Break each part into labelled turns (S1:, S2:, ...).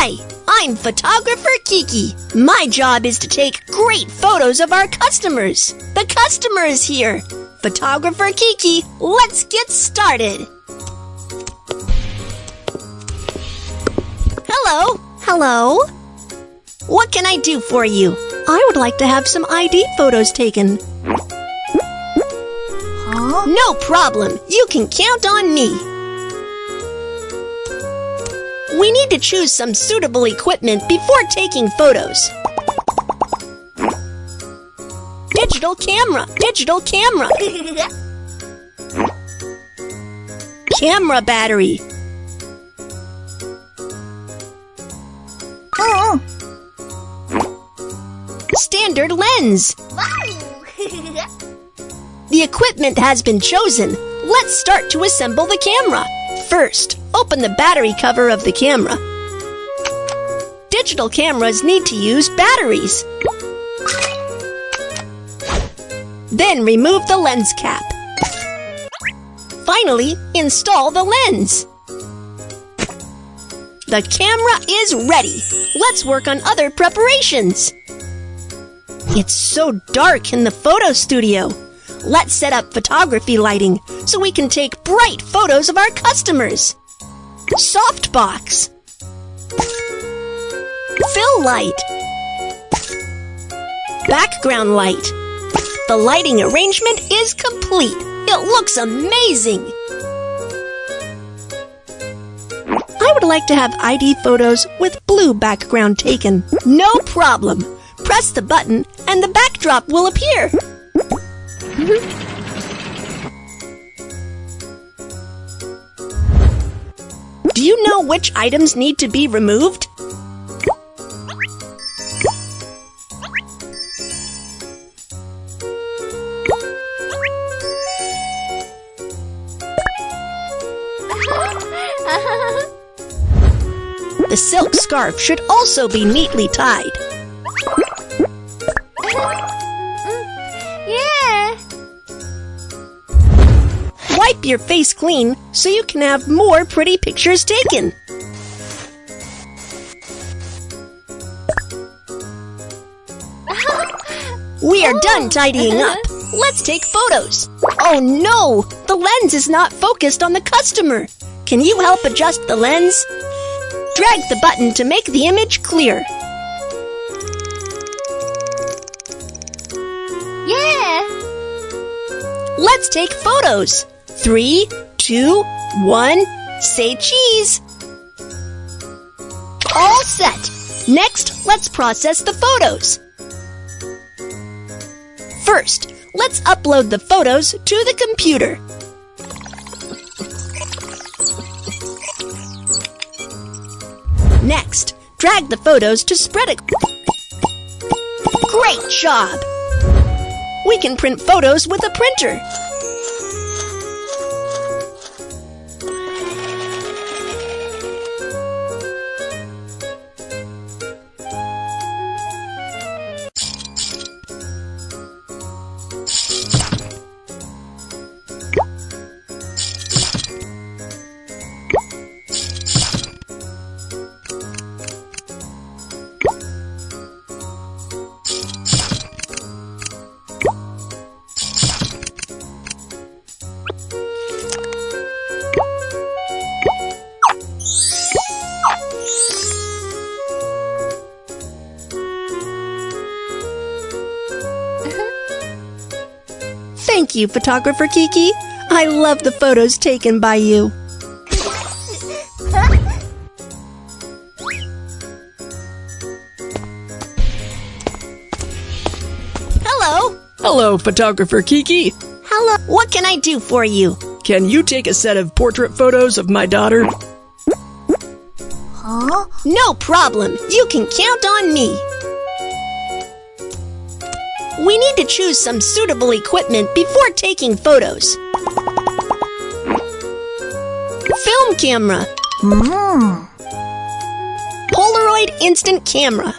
S1: Hi, I'm photographer Kiki. My job is to take great photos of our customers. The customer is here. Photographer Kiki, let's get started. Hello. Hello. What can I do for you? I would like to have some ID photos taken. Huh? No problem. You can count on me. We need to choose some suitable equipment before taking photos. Digital camera. Digital camera. Camera battery. Standard lens. The equipment has been chosen. Let's start to assemble the camera. First, open the battery cover of the camera. Digital cameras need to use batteries. Then remove the lens cap. Finally, install the lens. The camera is ready. Let's work on other preparations. It's so dark in the photo studio. Let's set up photography lighting so we can take bright photos of our customers. Softbox. Fill light. Background light. The lighting arrangement is complete. It looks amazing. I would like to have ID photos with blue background taken. No problem. Press the button and the backdrop will appear. Do you know which items need to be removed? The silk scarf should also be neatly tied. Wipe your face clean so you can have more pretty pictures taken. We are done tidying up. Let's take photos. Oh no! The lens is not focused on the customer. Can you help adjust the lens? Drag the button to make the image clear. Let's take photos. 3, 2, 1, say cheese. All set. Next, let's process the photos. First, let's upload the photos to the computer. Next, drag the photos to Spreadout. Great job! We can print photos with a printer. Thank you, Photographer Kiki. I love the photos taken by you. Hello.
S2: Hello, Photographer Kiki.
S1: Hello. What can I do for you?
S2: Can you take a set of portrait photos of my daughter?
S1: Huh? No problem. You can count on me. We need to choose some suitable equipment before taking photos. Film camera. Polaroid instant camera.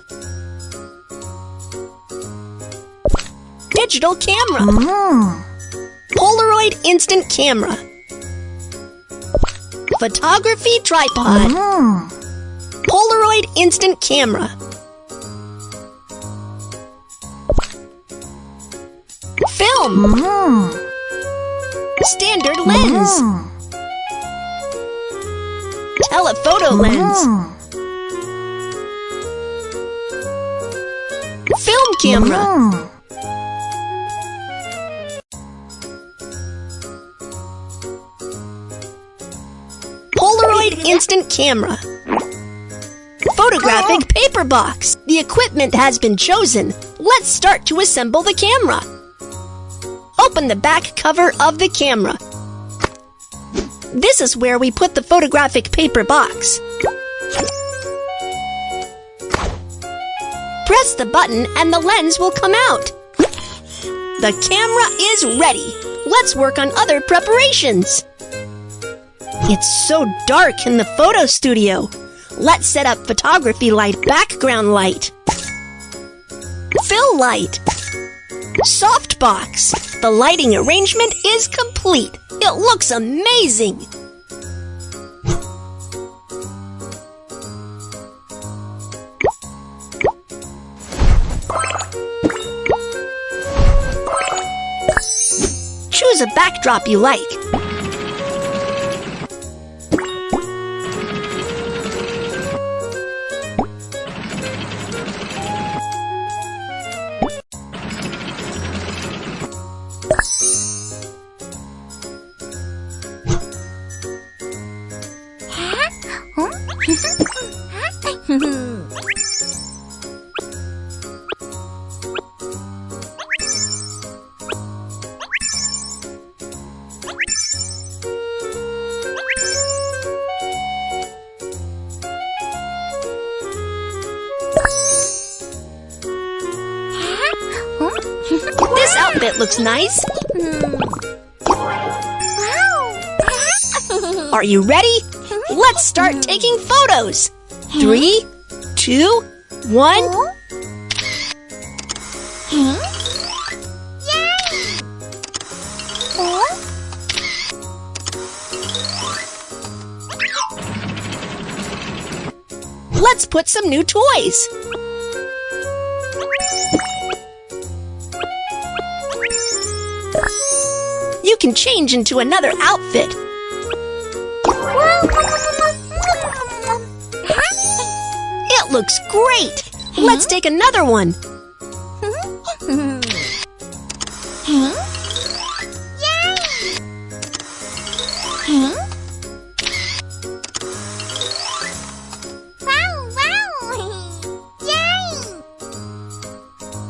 S1: Digital camera. Polaroid instant camera. Photography tripod. Polaroid instant camera. Film. Standard lens. Telephoto lens. Film camera. Polaroid instant camera. Photographic paper box. The equipment has been chosen. Let's start to assemble the camera. Open the back cover of the camera. This is where we put the photographic paper box. Press the button and the lens will come out. The camera is ready. Let's work on other preparations. It's so dark in the photo studio. Let's set up photography light, background light, fill light, softbox. The lighting arrangement is complete. It looks amazing. Choose a backdrop you like. This outfit looks nice. Are you ready? Let's start taking photos. 3, 2, 1. Let's put some new toys. You can change into another outfit. It looks great. Let's take another one.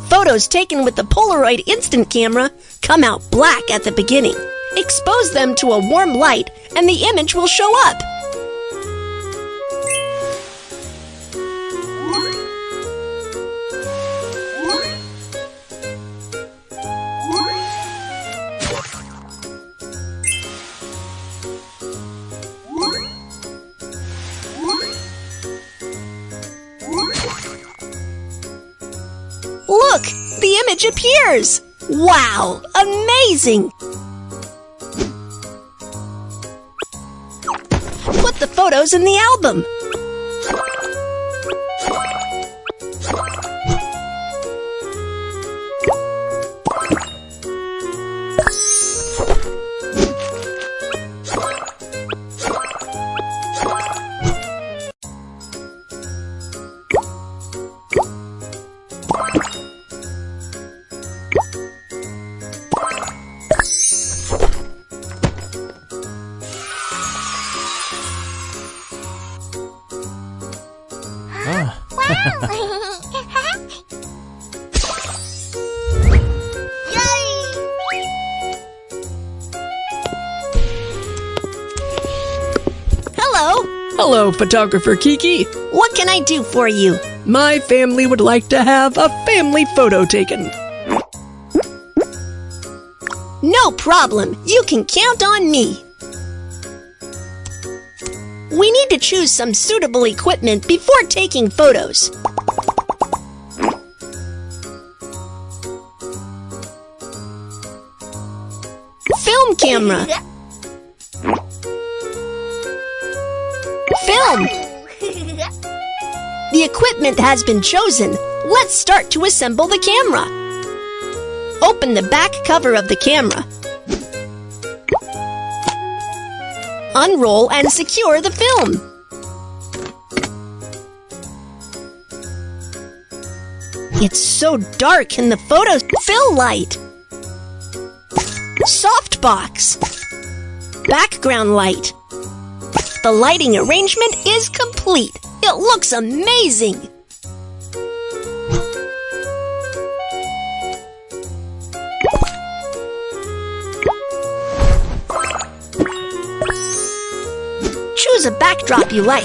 S1: Photos taken with the Polaroid instant camera come out black at the beginning. Expose them to a warm light and the image will show up. Look, the image appears! Wow, amazing! Put the photos in the album. Hello.
S2: Hello, photographer Kiki.
S1: What can I do for you?
S2: My family would like to have a family photo taken.
S1: No problem. You can count on me. We need to choose some suitable equipment before taking photos. Film camera. Film. The equipment has been chosen. Let's start to assemble the camera. Open the back cover of the camera. Unroll and secure the film. It's so dark in the photo. Fill light. Softbox. Background light. The lighting arrangement is complete. It looks amazing. Choose a backdrop you like.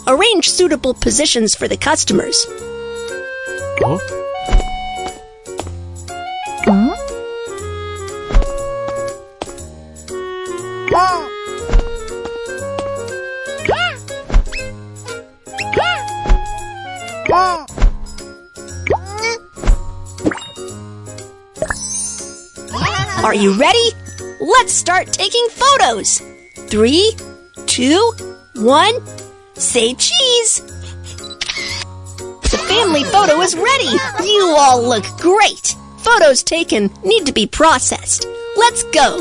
S1: Arrange suitable positions for the customers.
S2: Huh?
S1: Are you ready? Let's start taking photos. 3, 2, 1, say cheese! The family photo is ready! You all look great! Photos taken need to be processed. Let's go!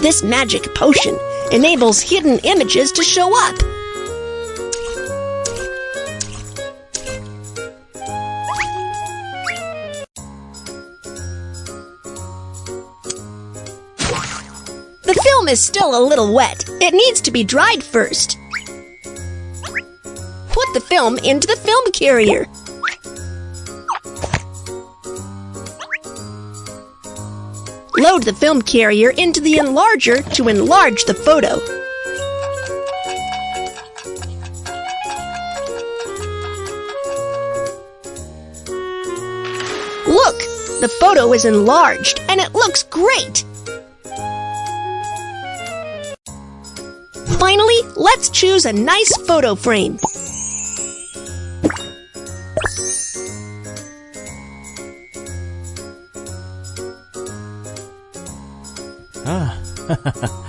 S1: This magic potion enables hidden images to show up. The film is still a little wet. It needs to be dried first. Put the film into the film carrier. Load the film carrier into the enlarger to enlarge the photo. Look, the photo is enlarged and it looks great. Finally, let's choose a nice photo frame.
S2: Ah.